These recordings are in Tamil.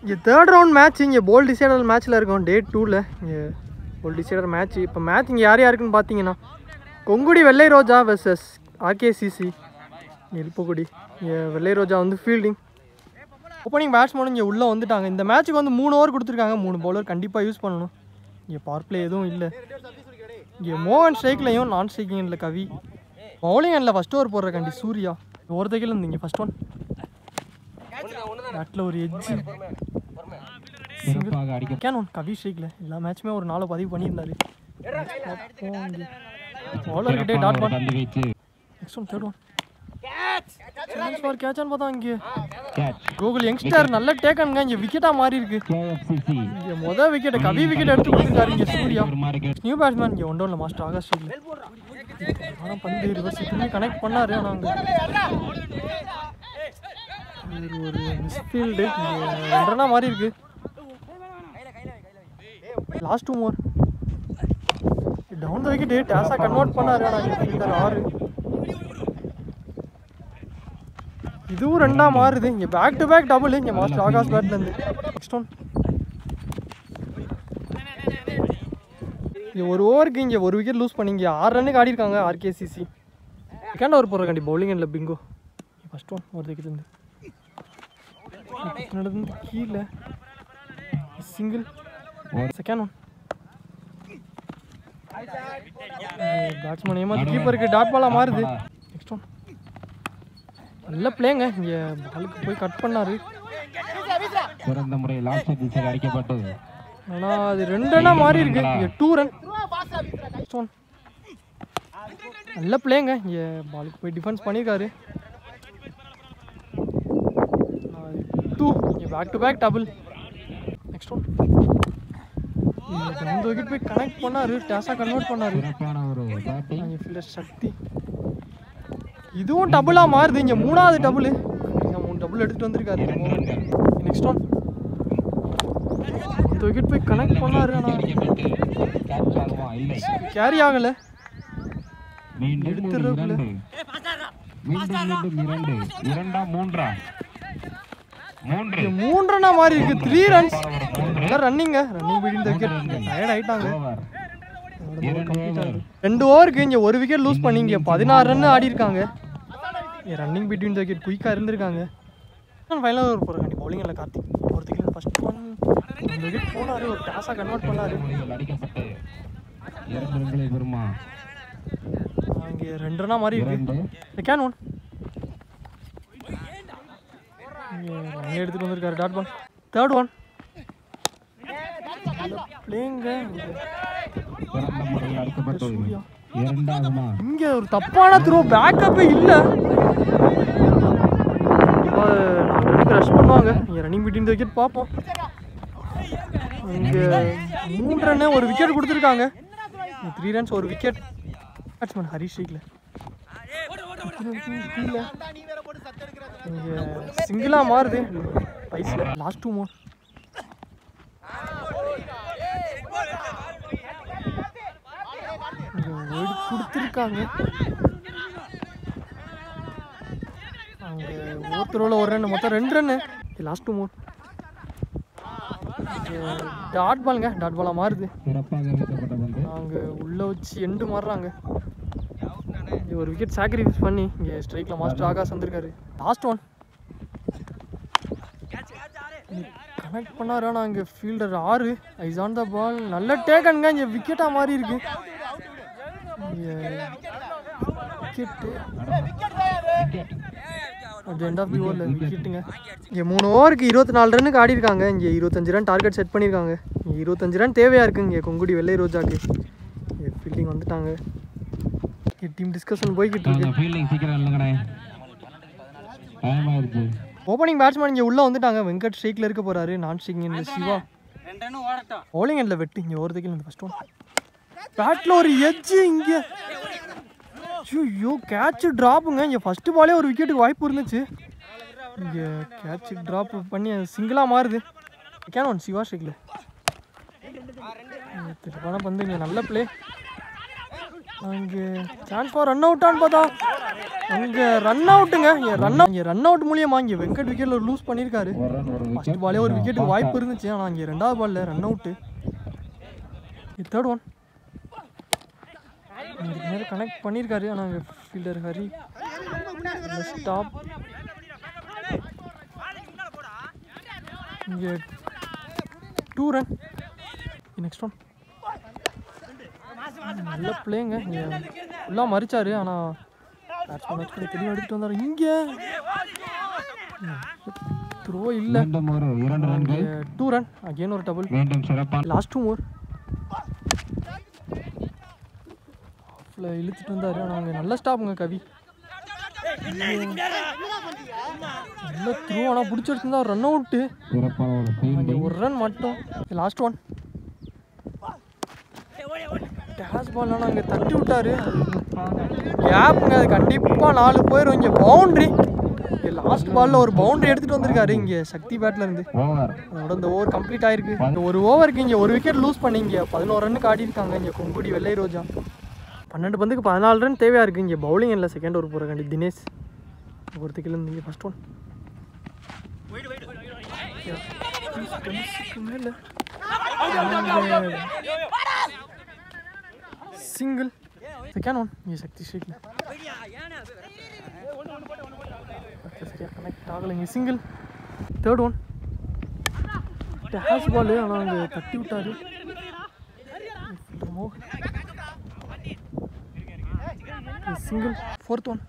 இங்கே தேர்ட் ரவுண்ட் மேட்ச் இங்கே போல் டிசைடர் மேட்ச்சில் இருக்கும் டே 2ல் இங்கே போல் டிசைடர் மேட்ச். இப்போ மேட்ச் இங்கே யார் யாருக்குன்னு பார்த்தீங்கன்னா கொங்குடி வெள்ளை ரோஜா வெர்சஸ் ஆர்கேசிசி எழுப்புக்குடி. இங்கே வெள்ளை ரோஜா வந்து ஃபீல்டிங். ஓப்பனிங் பேட்ஸ்மேனும் இங்கே உள்ளே வந்துட்டாங்க. இந்த மேட்ச்சுக்கு வந்து 3 ஓவர் கொடுத்துருக்காங்க. 3 பவுலர் கண்டிப்பாக யூஸ் பண்ணணும். இங்கே பவர் பிளே எதுவும் இல்லை. இங்கே மோகன் ஸ்ட்ரைக்லையும் நான் ஸ்ட்ரைக்கிங் இல்லை கவி. பவுலிங் எண்டில் ஃபஸ்ட் ஓவர் போடுற கண்டி சூர்யா ஒருத்தகையில் இருந்து இங்கே ஃபஸ்ட் ஒன் பேட்டில் ஒரு எட்ஜு கேன் ஒன் கவி ஸ்ட்ரைக்கில் எல்லா மேட்சுமே ஒரு 4 பதிவு பண்ணியிருந்தாரு. பவுலர்கிட்டே dot ball. Next one third one கேட்சான்னு பார்த்தா இங்கே கோகுல் யங்ஸ்டர் நல்ல டேக்கனுங்க. இங்கே விக்கெட்டாக மாறி இருக்கு. இங்கே மொதல் விக்கெட்டை கவி விக்கெட் எடுத்து கொடுத்துருக்காரு இங்கே சூர்யா. நியூ பேட்ஸ்மேன் இங்கே 1 டவுனில் மாஸ்டர் ஆகாஷ் இல்லை. ஆனால் பந்து ரிவர்ஸ் திரும்பி கனெக்ட் பண்ணாரு. ஆனால் அங்கே ஒரு மிஸ்ஃபீல்டு 2 ரன்னா மாறி இருக்கு. Last 2 over down the wicket டேஸாக கன்வெர்ட் பண்ணாரு. ஆனால் 6 இதுவும் 2ஆ மாறுது. இங்கே பேக் டு பேக் டபுள் இங்கே மாஸ்டர் ஆகாஷ் பேட்லேருந்து. நெக்ஸ்ட் ஒன் இங்கே ஒரு ஓவருக்கு இங்கே ஒரு விக்கெட் லூஸ் பண்ணி இங்கே 6 ரன்னுக்கு ஆடி இருக்காங்க ஆர்கேசிசி. செகண்ட் ஓவர் போடுற கண்டி பவுலிங் எண்டில் பிங்கோ. ஃபஸ்ட் ஒன் ஒரு விக்கெட்லேருந்து நடந்து கீழே சிங்கிள். செகண்ட் ஒன் பேட்ஸ்மேன் ஏமாத்தி கீப்பருக்கு டாட் பாலாக மாறுது. நெக்ஸ்ட் ஒன் நல்ல பிளேங்க. இங்கே பாலுக்கு போய் கட் பண்ணாரு. சிறந்த முறையில் லாஸ்ட் திசையில் அடிக்கப்பட்டது. ஆனால் அது 2 ரன்னா மாறி இருக்கு. இங்கே 2 ரன். நெக்ஸ்ட் ஒன் நல்ல பிளேங்க. இங்கே பாலுக்கு போய் டிஃபென்ஸ் பண்ணியிருக்காரு. 2 இங்கே back to back double. Next one இந்த விக்கெட் போய் கனெக்ட் பண்ணாரு. டேஸாக கன்வெர்ட் பண்ணாரு. ஃபீல்டர் சக்தி இதுவும் டபுளாக மாறுது. இங்கே 3வது டபுள். 3 டபுள் எடுத்துகிட்டு வந்திருக்காரு. நெக்ஸ்ட் ஒன் இந்த விக்கெட் போய் கனெக்ட் பண்ணாரு. ஆனால் கேரி ஆகலை. எடுத்துடுறதுக்குள்ள 3 ரன்னா மாறி இருக்கு. 3 ரன்ஸ் ரன்னிங்க. Running between the wicket tired ஆயிட்டாங்க. 2 ஓவருக்கு இங்கே ஒரு விக்கெட் லூஸ் பண்ணி இங்கே 16 ரன் ஆடி இருக்காங்க. ரன்னிங் பிட்வீன் த விக்கெட் குயிக்காக இருந்திருக்காங்க. ஃபைனல் ஓவர் போகிற கண்டி பவுலிங் இல்லை கார்த்திக் ஒருத்தருக்கு ஃபஸ்ட் ஒன் இந்த விக்கெட் போனார். ஒரு டாஸாக கன்வெர்ட் பண்ணார். இங்கே 2 ரன்னா மாதிரி இருக்கு. கேன் ஒன் இங்கே எடுத்துகிட்டு வந்திருக்காரு டாட் பால். தேர்ட் ஒன் பிளேங்க. இங்க ஒரு தப்பான த்ரோ. பேக்கப்பே இல்லை. ரஷ் பண்ணுவாங்க. இங்கே ரன்னிங் பிட்வீன் த விக்கெட் பார்ப்போம். இங்கே 3 ரன்னு ஒரு விக்கெட் கொடுத்துருக்காங்க. 3 ரன்ஸ் ஒரு விக்கெட். பேட்ஸ்மேன் ஹரிஷ் ஸ்ட்ரைக்கில் இங்கே சிங்கிளாக மாறுது. பைஸில் லாஸ்ட் 2 ஓவர் கொடுத்துருக்காங்க. அங்கே ஒருத்தரோவில் 1 ரன் மொத்தம் 2 ரன்னு. லாஸ்ட் 2 ஓவர் டாட் பாலுங்க. டாட் பாலாக மாறுது. அங்கே உள்ளே வச்சு எண்டு மாறுறாங்க. ஒரு விக்கெட் சாக்ரிஃபைஸ் பண்ணி இங்கே ஸ்ட்ரைக்கில் மாஸ்டர் ஆகாஷ் வந்திருக்காரு. லாஸ்ட் ஒன் கனெக்ட் பண்ணாரு. ஆனால் இங்கே fielder 6 eyes on the ball. நல்ல டேக்கனுங்க. இங்கே விக்கெட்டாக மாறி இருக்கு. Wicket at end of the ஓவரில் விக்கெட்டுங்க. இங்கே 3 ஓவருக்கு 24 ரன்னுக்கு ஆடி இருக்காங்க. இங்கே 25 ரன் டார்கெட் செட் பண்ணியிருக்காங்க. இங்கே 25 ரன் தேவையாக இருக்குங்க. இங்கே கொங்குடி வெள்ளை ரோஜாக்கு இங்கே ஃபீல்டிங் வந்துட்டாங்க. டீம் டிஸ்கஷன் போய்கிட்டு இருக்கு. ஓப்பனிங் பேட்ஸ்மேன் இங்கே உள்ளே வந்துட்டாங்க. வெங்கட் ஸ்ட்ரைக்கில் இருக்க போகிறாரு. நான் ஸ்ட்ரைக்கிங் சிவா. பவுலிங் எண்டில் வெட்டி இங்கே ஒருத்தக்கில் இந்த ஃபஸ்ட் ஒன் பேட்டில் ஒரு எட்ஜு. இங்கே ஐயோ கேட்சு ட்ராப்புங்க. இங்கே ஃபஸ்ட்டு பாலே ஒரு விக்கெட்டுக்கு வாய்ப்பு இருந்துச்சு. இங்கே கேட்சு ட்ராப் பண்ணி சிங்கிளாக மாறுது. கேன் ஒன் சிவா ஸ்ட்ரைக்கில் திருப்பான பந்து. இங்கே நல்ல பிளே. அங்கே சான்ஸ் ஃபார் ரன் அவுட்டான்னு பார்த்தா அங்கே ரன் அவுட்டுங்க. இங்கே ரன் அவுட் மூலியமாக இங்கே வெங்கட் விக்கெட்டில் லூஸ் பண்ணியிருக்காரு. ஃபர்ஸ்ட் பாலே ஒரு விக்கெட்டுக்கு வாய்ப்பு இருந்துச்சு, ஆனால் இங்கே ரெண்டாவது பாலில் ரன் அவுட்டு. தேர்ட் ஒன் நேரம் கனெக்ட் பண்ணியிருக்காரு, ஆனால் அங்கே ஃபீல்டர் ஹரி ஸ்டாப். இங்கே 2 ரன். நெக்ஸ்ட் ஒன் நல்ல பிளேங்க. இங்கே ஃபுல்லாக மறிச்சாரு, ஆனால் பேட்ஸ்மேன் மேட்ச் பண்ணி தெளிவாக எடுத்துகிட்டு வந்தார். இங்கே த்ரோ இல்லை. 2 ரன். அகெயின் ஒரு டபுள். லாஸ்ட் 2 மோர். இழுத்துட்டு வந்தார், ஆனால் அங்கே நல்ல ஸ்டாப்புங்க கவி. நல்ல த்ரூ, ஆனால் பிடிச்சி எடுத்துருந்தா ரன் அவுட்டு. ஒரு ரன் மட்டும். லாஸ்ட் ஒன் டேஷ் பால், ஆனால் அங்கே தட்டி விட்டாரு. கேப்புங்க, அது கண்டிப்பாக 4 போயிடும். இங்கே பவுண்ட்ரி. இங்கே லாஸ்ட் பாலில் ஒரு பவுண்ட்ரி எடுத்துகிட்டு வந்திருக்காரு இங்கே சக்தி பேட்டில் இருந்து. அதோட இந்த ஓவர் கம்ப்ளீட் ஆயிருக்கு. இந்த ஒரு ஓவருக்கு இங்கே ஒரு விக்கெட் லூஸ் பண்ணி இங்கே 11 ரன்னுக்கு ஆடி இருக்காங்க இங்கே கொங்குடி வெள்ளை ரோஜா. 12 பந்துக்கு 14 ரன் தேவையாக இருக்குது. இங்கே பவுலிங் இல்லை, செகண்ட் ஓவர் போகிறக்காண்டி தினேஷ் ஒருத்தக்கில் இருந்து இங்கே ஃபர்ஸ்ட் ஒன் மேலே சிங்கிள். செகண்ட் ஒன் இங்கே சக்தி ஷேக்கில் சரியாக கனெக்ட் ஆகலை. இங்கே சிங்கிள். தேர்ட் ஒன் டேஷ் பால், ஆனால் அங்கே தட்டி விட்டார். Single. Fourth one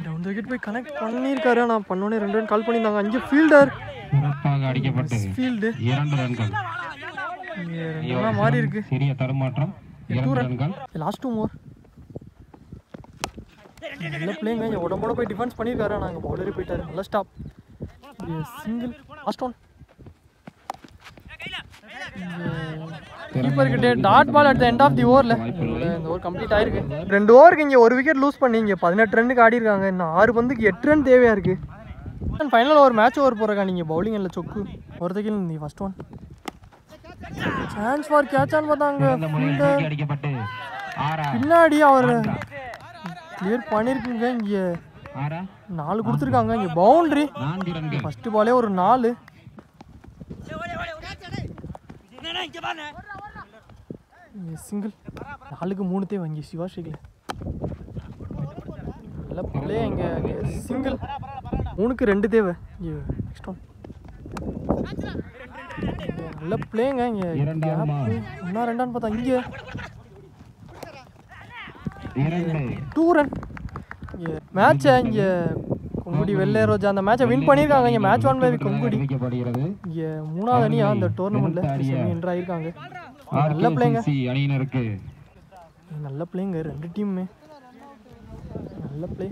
down the wicket போய் கனெக்ட் பண்ணியிருக்காரு, ஆனால் பண்ணோடனே 2 ரன் கால் பண்ணியிருந்தாங்க. 5 ஃபீல்டர் ஃபீல்டு மாறி இருக்கு. 2 ரன். லாஸ்ட் 2 மோர். நல்ல பிளேங்க. என் உடம்போட போய் டிஃபென்ஸ் பண்ணியிருக்காரு, ஆனால் அங்கே பவுலரே போயிட்டாரு. நல்ல ஸ்டாப். சிங்கிள். லாஸ்ட் ஒன் கீப்பர்கிட்ட dot ball at the end of the ஓவரில். இந்த ஓவர் கம்ப்ளீட் ஆயிருக்கு. 2 ஓவருக்கு இங்கே ஒரு விக்கெட் லூஸ் பண்ணி இங்கே 18 ரன்னுக்கு ஆடி இருக்காங்க. இன்னும் 6 பந்துக்கு 8 ரன் தேவையாக இருக்குது. ஃபைனல் ஒரு மேட்ச் ஓவர் போகிறக்கா நீங்கள் பவுலிங் இல்லை சொக்கு ஒருத்தக்கில் நீ ஃபர்ஸ்ட் ஒன் சான்ஸ் ஃபார் கேட்சான்னு பார்த்தாங்க. பின்னாடி அவர் கிளியர் பண்ணியிருக்குங்க. இங்கே 4 கொடுத்துருக்காங்க. இங்கே பவுண்ட்ரி. ஃபர்ஸ்ட் பாலே ஒரு 4. சிங்கிள். 4க்கு 3 தேவை இங்கே சிவாஷிக்கில். நல்ல பிளே. இங்கே சிங்கிள். 3க்கு 2 தேவை. இங்கே நெக்ஸ்ட் ஒன் நல்ல பிளேங்க. இங்கே 1 2 பார்த்தா இங்கே 2 ரன். இங்கே மேட்சை இங்கே கொங்குடி வெள்ளை ரோஜா அந்த மேட்சை வின் பண்ணியிருக்காங்க. இங்கே மேட்ச் 1 பை கொங்குடி. இங்கே 3வது அணியாக அந்த டோர்னமெண்ட்டில் என்ட்ரு ஆகியிருக்காங்க. நல்ல பிளேங்க. நல்ல பிளேங்க 2 டீமுமே நல்ல பிளே.